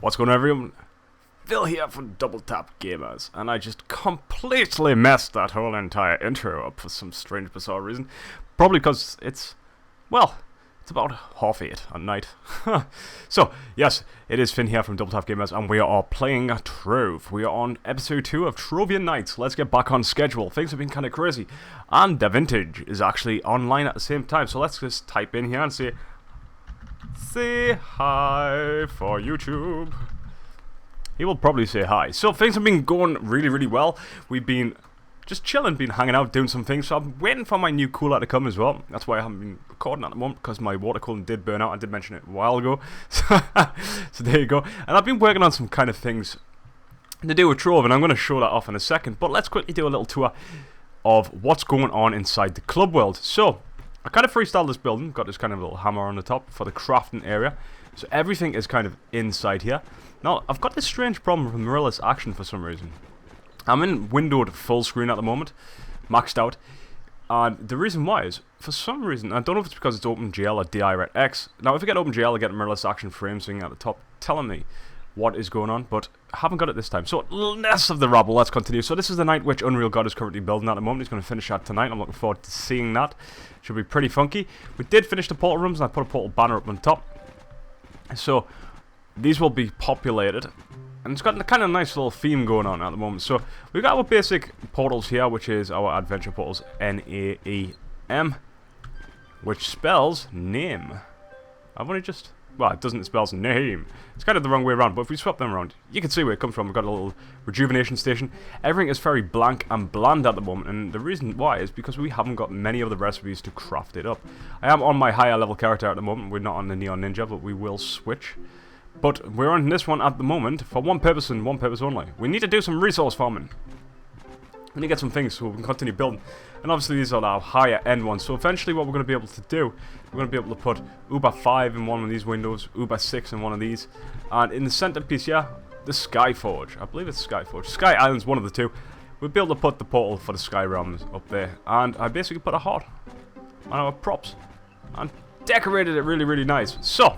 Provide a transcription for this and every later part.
What's going on, everyone? Phil here from Double Tap Gamers, and I just completely messed that whole entire intro up for some strange, bizarre reason. Probably because it's about 8:30 at night. So, yes, it is Finn here from Double Tap Gamers, and we are playing Trove. We are on episode 2 of Trovian Nights. Let's get back on schedule. Things have been kind of crazy, and the Vintage is actually online at the same time. So let's just type in here and say hi for YouTube. He will probably say hi. So things have been going really well. We've been just chilling, been hanging out, doing some things. So I'm waiting for my new cooler to come as well. That's why I haven't been recording at the moment, because my water cooler did burn out. I did mention it a while ago. So there you go. And I've been working on some kind of things to do with Trove, and I'm going to show that off in a second. But let's quickly do a little tour of what's going on inside the club world. So I kind of freestyled this building. Got this kind of little hammer on the top for the crafting area. So everything is kind of inside here. Now, I've got this strange problem with mirrorless action for some reason. I'm in windowed full screen at the moment, maxed out. And the reason why is, for some reason, I don't know if it's because it's OpenGL or DirectX. Now, if I get OpenGL, I get mirrorless action frame thing at the top telling me what is going on, but I haven't got it this time. So, less of the rabble, let's continue. So, this is the night which Unreal God is currently building at the moment. He's going to finish that tonight. I'm looking forward to seeing that. Should be pretty funky. We did finish the portal rooms, and I put a portal banner up on top. So, these will be populated, and it's got a kind of nice little theme going on at the moment. So we've got our basic portals here, which is our adventure portals, N-A-E-M, which spells name. I've only just, well, it doesn't, it spells name. It's kind of the wrong way around, but if we swap them around, you can see where it comes from. We've got a little rejuvenation station. Everything is very blank and bland at the moment, and the reason why is because we haven't got many of the recipes to craft it up. I am on my higher level character at the moment. We're not on the Neon Ninja, but we will switch. But we're on this one at the moment for one purpose and one purpose only. We need to do some resource farming. We need to get some things so we can continue building. And obviously these are our higher end ones. So eventually what we're going to be able to do, we're going to be able to put Uber 5 in one of these windows, Uber 6 in one of these. And in the centerpiece here, the Skyforge. I believe it's Skyforge. Sky Island's one of the two. We'll be able to put the portal for the Sky Realms up there. And I basically put a heart on our props. And decorated it really nice. So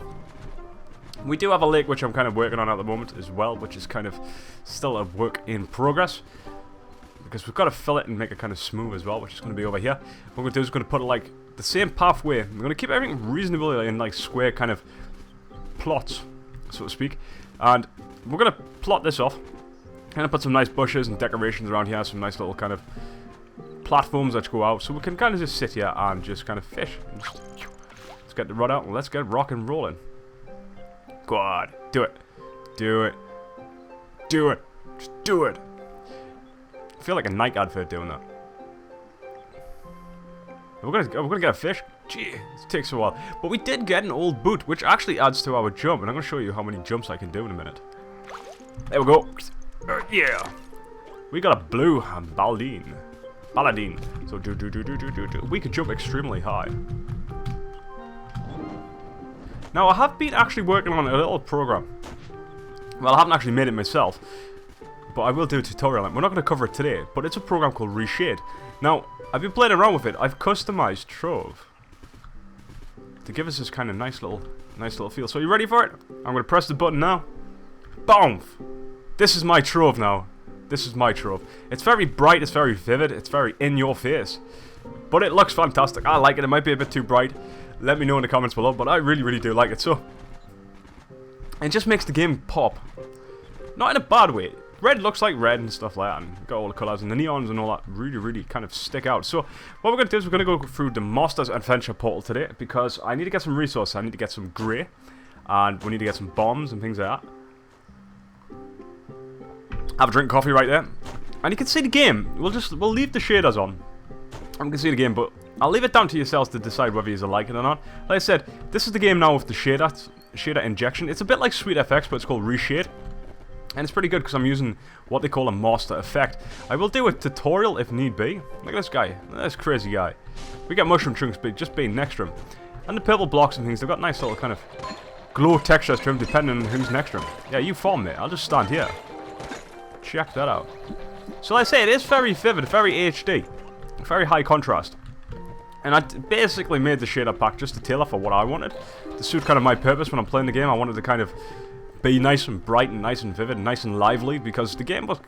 we do have a lake which I'm kind of working on at the moment as well, which is kind of still a work in progress. Because we've got to fill it and make it kind of smooth as well, which is going to be over here. What we're going to do is going to put it like the same pathway. We're going to keep everything reasonably in like square kind of plots, so to speak. And we're going to plot this off. Kind of put some nice bushes and decorations around here, some nice little kind of platforms that go out. So we can kind of just sit here and just kind of fish. Let's get the rod out and let's get rock and rolling. Go on, do it. Do it. Do it. Just do it. I feel like a Nike advert doing that. We're gonna get a fish. Gee, it takes a while. But we did get an old boot, which actually adds to our jump, and I'm gonna show you how many jumps I can do in a minute. There we go. Yeah. We got a blue Paladin. So do. We could jump extremely high. Now, I have been actually working on a little program. Well, I haven't actually made it myself, but I will do a tutorial. We're not going to cover it today, but it's a program called Reshade. Now, I've been playing around with it. I've customized Trove to give us this kind of nice little feel. So, you ready for it? I'm going to press the button now. Boom! This is my Trove now. This is my Trove. It's very bright, it's very vivid, it's very in your face. But it looks fantastic. I like it. It might be a bit too bright. Let me know in the comments below, but I really do like it. So it just makes the game pop. Not in a bad way. Red looks like red and stuff like that, and got all the colours and the neons and all that really kind of stick out. So what we're going to do is we're going to go through the Master's Adventure portal today, because I need to get some resources. I need to get some grey, and we need to get some bombs and things like that. Have a drink of coffee right there, and you can see the game. We'll leave the shaders on, and we can see the game, but I'll leave it down to yourselves to decide whether you like it or not. Like I said, this is the game now with the shader injection. It's a bit like SweetFX, but it's called Reshade. And it's pretty good because I'm using what they call a master effect. I will do a tutorial if need be. Look at this guy. This crazy guy. We get mushroom chunks just being next to him. And the purple blocks and things, they've got nice little kind of glow textures to them depending on who's next to him. Yeah, you farm it. I'll just stand here. Check that out. So like I say, it is very vivid, very HD. Very high contrast. And I basically made the shader pack just to tailor for what I wanted. To suit kind of my purpose when I'm playing the game. I wanted to kind of be nice and bright and nice and vivid and nice and lively, because the game was,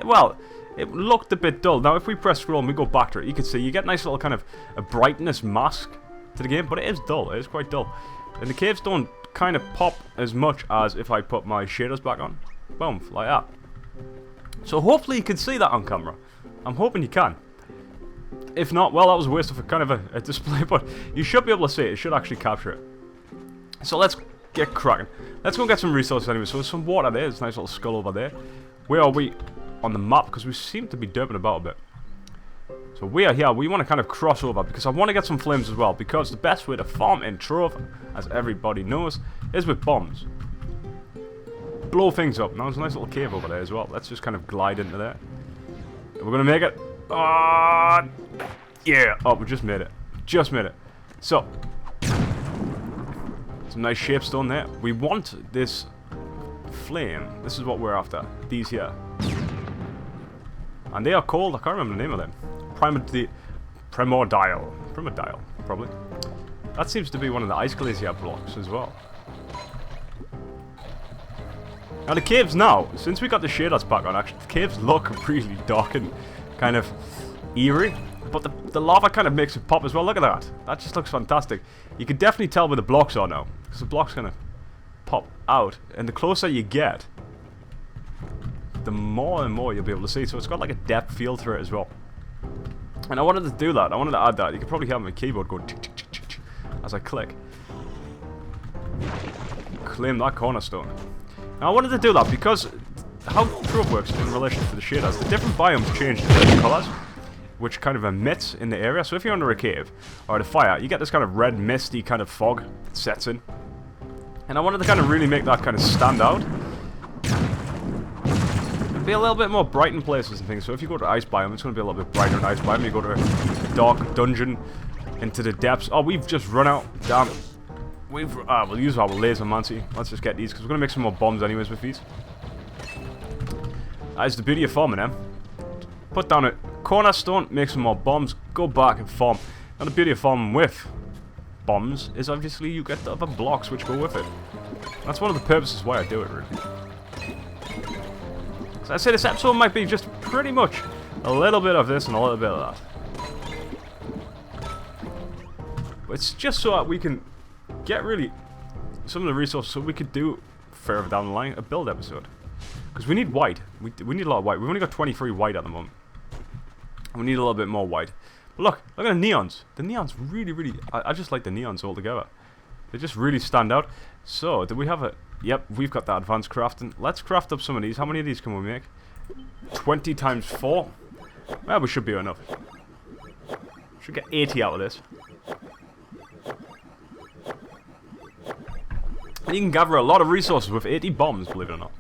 well, it looked a bit dull. Now if we press scroll and we go back to it, you can see you get a nice little kind of a brightness mask to the game, but it is dull, it is quite dull. And the caves don't kind of pop as much as if I put my shaders back on. Boom, like that. So hopefully you can see that on camera. I'm hoping you can. If not, well, that was a waste of a kind of a display, but you should be able to see it. It should actually capture it. So let's get cracking. Let's go and get some resources anyway. So there's some water there. There's a nice little skull over there. Where are we on the map? Because we seem to be derping about a bit. So we are here. We want to kind of cross over because I want to get some flames as well. Because the best way to farm in Trove, as everybody knows, is with bombs. Blow things up. Now there's a nice little cave over there as well. Let's just kind of glide into there. We're going to make it. Yeah. Oh, we just made it. Just made it. So, some nice shapestone there. We want this flame. This is what we're after. These here. And they are called, I can't remember the name of them. Primordial. Primordial, probably. That seems to be one of the ice glacier blocks as well. Now the caves now, since we got the shaders back on, actually, the caves look really dark and kind of eerie. But the lava kind of makes it pop as well. Look at that. That just looks fantastic. You can definitely tell where the blocks are now. Because the blocks kind of pop out. And the closer you get, the more and more you'll be able to see. So it's got like a depth feel through it as well. And I wanted to do that. I wanted to add that. You can probably hear my keyboard going as I click. Claim that cornerstone. Now I wanted to do that because how Trove works in relation to the shaders, the different biomes change different colours, which kind of emits in the area. So if you're under a cave or at a fire, you get this kind of red misty kind of fog that sets in. And I wanted to kind of really make that kind of stand out. And be a little bit more bright in places and things. So if you go to ice biome, it's going to be a little bit brighter in ice biome. You go to a dark dungeon into the depths. Oh, we've just run out. Damn it. We'll use our laser mancy. Let's just get these because we're going to make some more bombs anyways with these. That is the beauty of farming, eh? Put down a cornerstone, make some more bombs, go back and farm. And the beauty of farming with bombs is obviously you get the other blocks which go with it. That's one of the purposes why I do it, really. So I say this episode might be just pretty much a little bit of this and a little bit of that. But it's just so that we can get really some of the resources so we could do further down the line a build episode. Because we need white. We need a lot of white. We've only got 23 white at the moment. We need a little bit more white. But look at the neons. The neons really, I just like the neons altogether. They just really stand out. So, do we have a... Yep, we've got that advanced crafting. Let's craft up some of these. How many of these can we make? 20 times 4? Well, we should be enough. Should get 80 out of this. And you can gather a lot of resources with 80 bombs, believe it or not.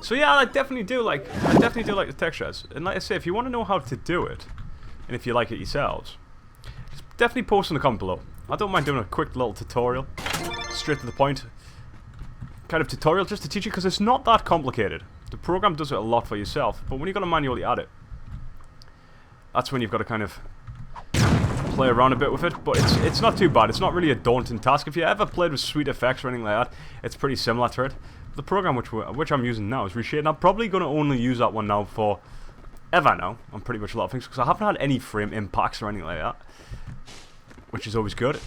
So yeah, I definitely do like the textures. And like I say, if you want to know how to do it, and if you like it yourselves, just definitely post in the comment below. I don't mind doing a quick little tutorial, straight to the point, kind of tutorial just to teach you, because it's not that complicated. The program does it a lot for yourself, but when you've got to manually add it, that's when you've got to kind of play around a bit with it, but it's not too bad. It's not really a daunting task. If you ever played with Sweet Effects or anything like that, it's pretty similar to it. The program which I'm using now is Reshade, and I'm probably going to only use that one now for ever now on pretty much a lot of things, because I haven't had any frame impacts or anything like that, which is always good.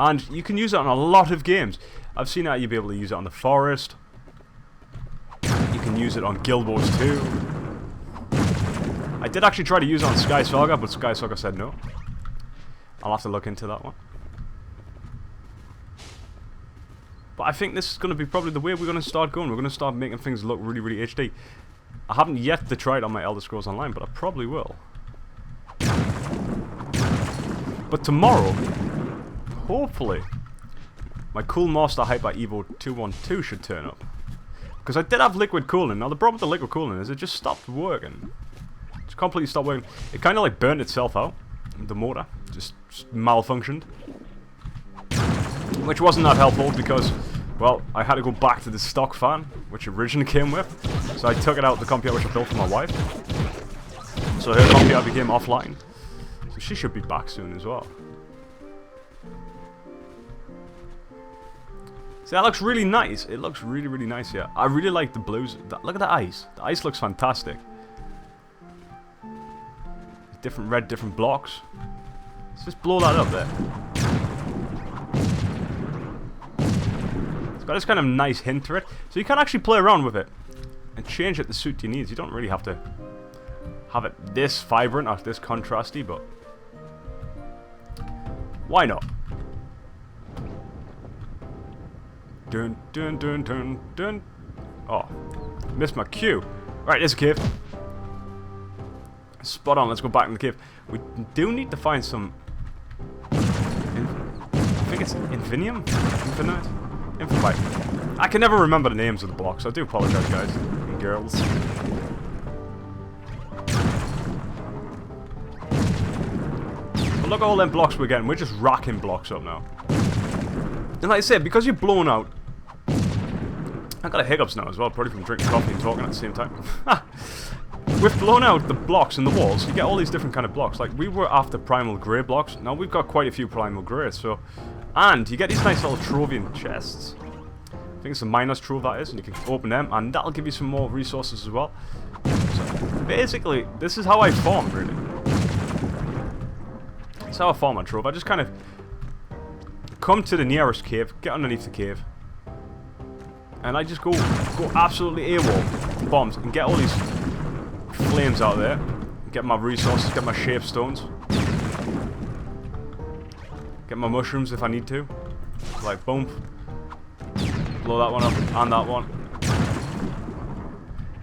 And you can use it on a lot of games. I've seen that you'll be able to use it on The Forest. You can use it on Guild Wars 2. I did actually try to use it on Sky Saga, but Sky Saga said no. I'll have to look into that one. But I think this is going to be probably the way we're going to start going. We're going to start making things look really HD. I haven't yet to try it on my Elder Scrolls Online, but I probably will. But tomorrow, hopefully, my Cool Master Hyper Evo 212 should turn up. Because I did have liquid cooling. Now the problem with the liquid cooling is it just stopped working. Just completely stopped working. It kind of like burned itself out. The motor just malfunctioned. Which wasn't that helpful because, well, I had to go back to the stock fan, which originally came with. So I took it out of the computer which I built for my wife. So her computer became offline. So she should be back soon as well. See, that looks really nice. It looks really, really nice here. I really like the blues. Look at the ice. The ice looks fantastic. Different red, different blocks. Let's just blow that up there. It's got this kind of nice hint to it. So you can actually play around with it and change it to suit your needs. You don't really have to have it this vibrant or this contrasty, but why not? Dun dun dun dun dun. Oh, missed my cue. Right, there's a cave. Spot on. Let's go back in the cave. We do need to find some. I think it's Infinium, Infinite, Infinite. I can never remember the names of the blocks. I do apologize, guys and girls. But look at all them blocks we're getting. We're just racking blocks up now. And like I said, because you're blown out, I've got hiccups now as well, probably from drinking coffee and talking at the same time. We've blown out the blocks in the walls. You get all these different kind of blocks. Like, we were after primal grey blocks. Now we've got quite a few primal grey, so... And you get these nice little Trovian chests. I think it's a minus Trove, that is, and you can open them, and that'll give you some more resources as well. So, basically, this is how I farm, really. That's how I farm on Trove. I just kind of come to the nearest cave, get underneath the cave, and I just go absolutely AWOL, bombs, and get all these flames out there, get my resources, get my shape stones, get my mushrooms if I need to, like boom, blow that one up and that one,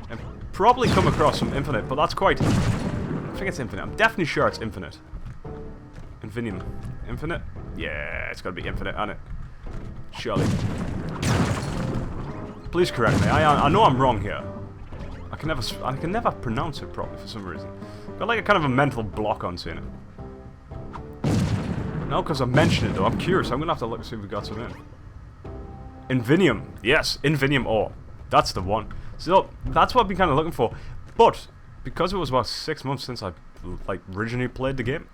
and probably come across some infinite, but that's quite, I think it's infinite, I'm definitely sure it's infinite. Infinium. Infinite? Yeah, it's gotta be infinite, isn't it? Surely. Please correct me. I know I'm wrong here. I can never pronounce it properly for some reason. Got like a kind of a mental block on saying it. No, because I mentioned it though. I'm curious. I'm gonna have to look and see if we got some in. Infinium. Yes, Infinium ore. That's the one. So that's what I've been kind of looking for. But because it was about 6 months since I like originally played the game.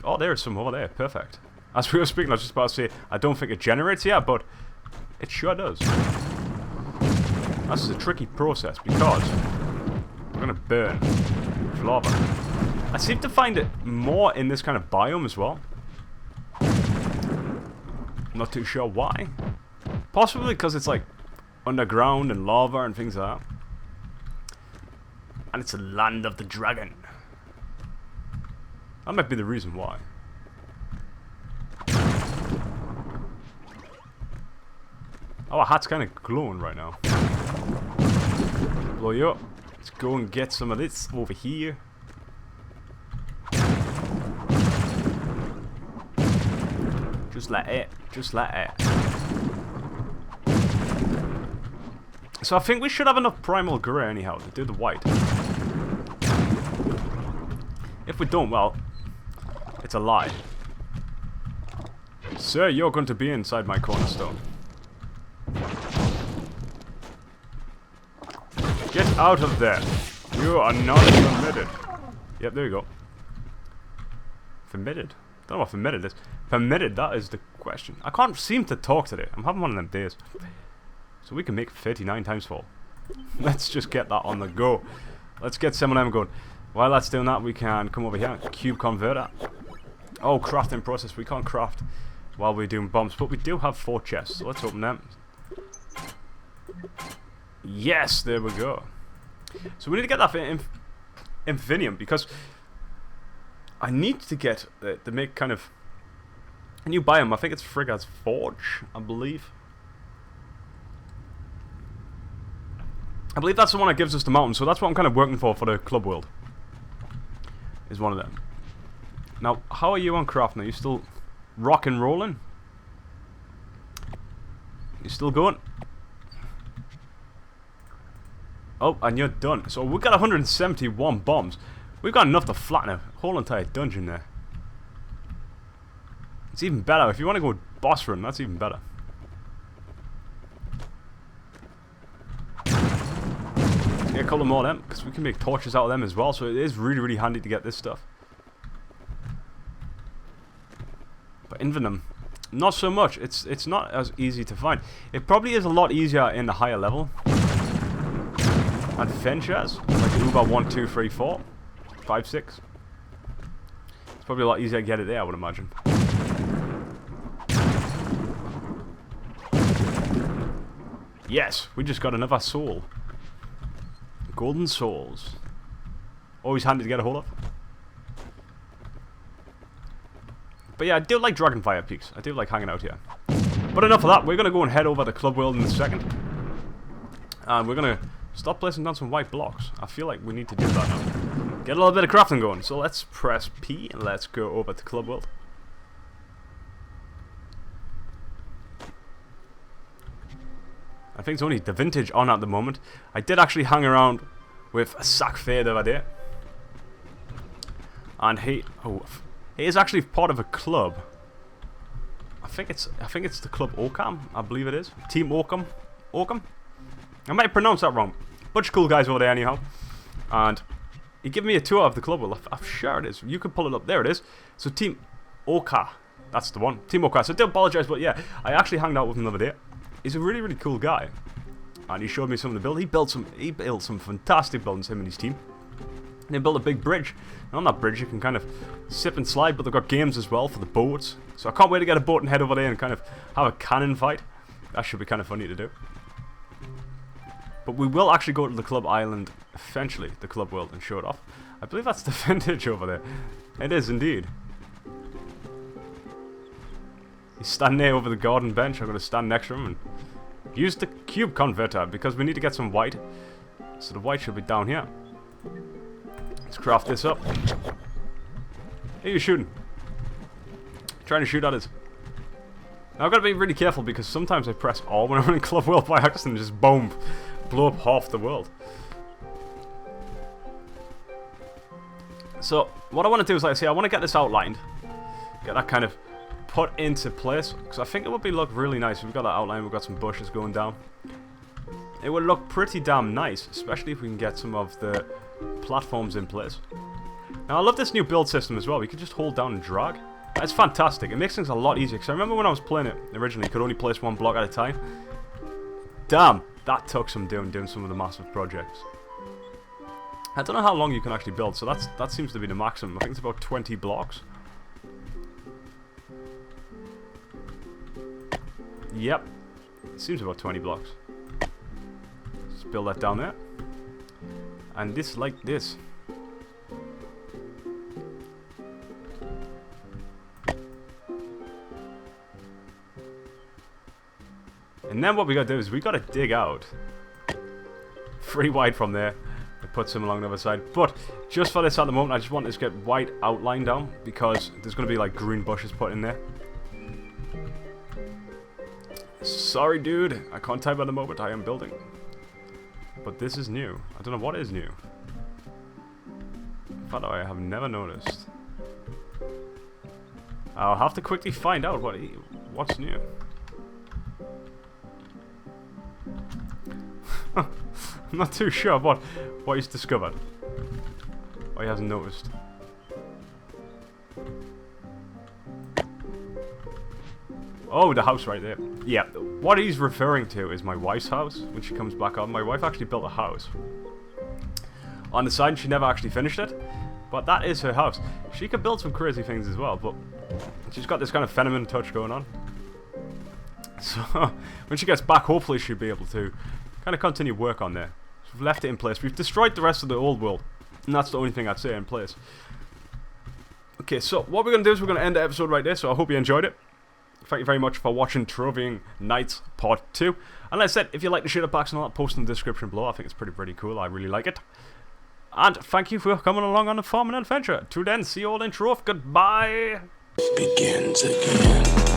Oh, there's some over there. Perfect. As we were speaking, I was just about to say, I don't think it generates yet, but it sure does. This is a tricky process because I'm going to burn lava. I seem to find it more in this kind of biome as well. Not too sure why. Possibly because it's like underground and lava and things like that. And it's a land of the dragon. That might be the reason why. Oh, our hat's kind of glowing right now. Blow you up. Let's go and get some of this over here. Just like it. Just like it. So I think we should have enough primal grey anyhow to do the white. If we don't, well, it's a lie. Sir, you're going to be inside my cornerstone. Get out of there. You are not permitted. Yep, there you go. Permitted? Don't know what permitted is. Permitted, that is the question. I can't seem to talk today. I'm having one of them days. So we can make 39 times 4. Let's just get that on the go. Let's get some of them going. While that's doing that, we can come over here. Cube converter. Oh, crafting process. We can't craft while we're doing bombs, but we do have 4 chests. So let's open them. Yes, there we go. So we need to get that for Infinium because I need to get to make kind of a new biome. I think it's Frigga's Forge, I believe. I believe that's the one that gives us the mountain, so that's what I'm kind of working for the club world. Is one of them. Now, how are you on crafting? Are you still rock and rolling? You still going? Oh, and you're done. So we've got 171 bombs. We've got enough to flatten a whole entire dungeon there. It's even better. If you want to go boss run, that's even better. Get a couple more of them, because we can make torches out of them as well, so it is really, really handy to get this stuff. Invenum. Not so much. It's not as easy to find. It probably is a lot easier in the higher level adventures, like Uber 1, 2, 3, 4, 5, 6. It's probably a lot easier to get it there, I would imagine. Yes, we just got another soul. Golden souls. Always handy to get a hold of. But yeah, I do like Dragonfire Peaks. I do like hanging out here. But enough of that. We're going to go and head over to Club World in a second. And we're going to start placing down some white blocks. I feel like we need to do that now. Get a little bit of crafting going. So let's press P and let's go over to Club World. I think it's only the vintage on at the moment. I did actually hang around with a Sack Fair the other day. And he is actually part of a club. I think it's the Club Oakham, I believe it is. Team Oakham. I might pronounce that wrong. Bunch of cool guys over there anyhow. And he gave me a tour of the club. Well, I'm sure it is. You can pull it up. There it is. So Team Oka. That's the one. Team Oka. So I do apologize, but yeah, I actually hung out with him the other day. He's a really, really cool guy. And he showed me some of the build. He built some fantastic buildings, him and his team. And they built a big bridge. And on that bridge you can kind of sip and slide, but they've got games as well for the boats. So I can't wait to get a boat and head over there and kind of have a cannon fight. That should be kind of funny to do. But we will actually go to the Club Island eventually, the Club World, and show it off. I believe that's the vintage over there. It is indeed. He's standing there over the garden bench. I'm going to stand next to him and use the cube converter because we need to get some white. So the white should be down here. Let's craft this up. Hey, you shooting? Trying to shoot at us. Now I've got to be really careful because sometimes I press R when I'm in Club World by accident and just boom, blow up half the world. So what I want to do is, like I say, I want to get this outlined, get that kind of put into place, because I think it would look really nice. We've got that outline, we've got some bushes going down. It would look pretty damn nice, especially if we can get some of the platforms in place. Now I love this new build system as well. We can just hold down and drag. It's fantastic. It makes things a lot easier, because I remember when I was playing it originally, you could only place one block at a time. Damn, that took some doing some of the massive projects. I don't know how long you can actually build, so that seems to be the maximum. I think it's about 20 blocks. Yep, it seems about 20 blocks. Just build that down there. And this like this. And then what we gotta do is we gotta dig out 3 wide from there and put some along the other side. But just for this at the moment, I just want to get white outline down because there's gonna be like green bushes put in there. Sorry, dude, I can't type at the moment. I am building, but this is new. I don't know what is new. In fact, I have never noticed. I'll have to quickly find out what's new. I'm not too sure what he's discovered. What he hasn't noticed. Oh, the house right there. Yeah, what he's referring to is my wife's house. When she comes back on, my wife actually built a house on the side, and she never actually finished it. But that is her house. She could build some crazy things as well, but she's got this kind of feminine touch going on. So when she gets back, hopefully she'll be able to kind of continue work on there. So we've left it in place. We've destroyed the rest of the old world, and that's the only thing I'd say in place. Okay, so what we're going to do is we're going to end the episode right there, so I hope you enjoyed it. Thank you very much for watching Trovian Nights Part 2. And like I said, if you like the shader packs and all that, post in the description below. I think it's pretty cool. I really like it. And thank you for coming along on the farming adventure. Till then, see you all in Trove. Goodbye. Begins again.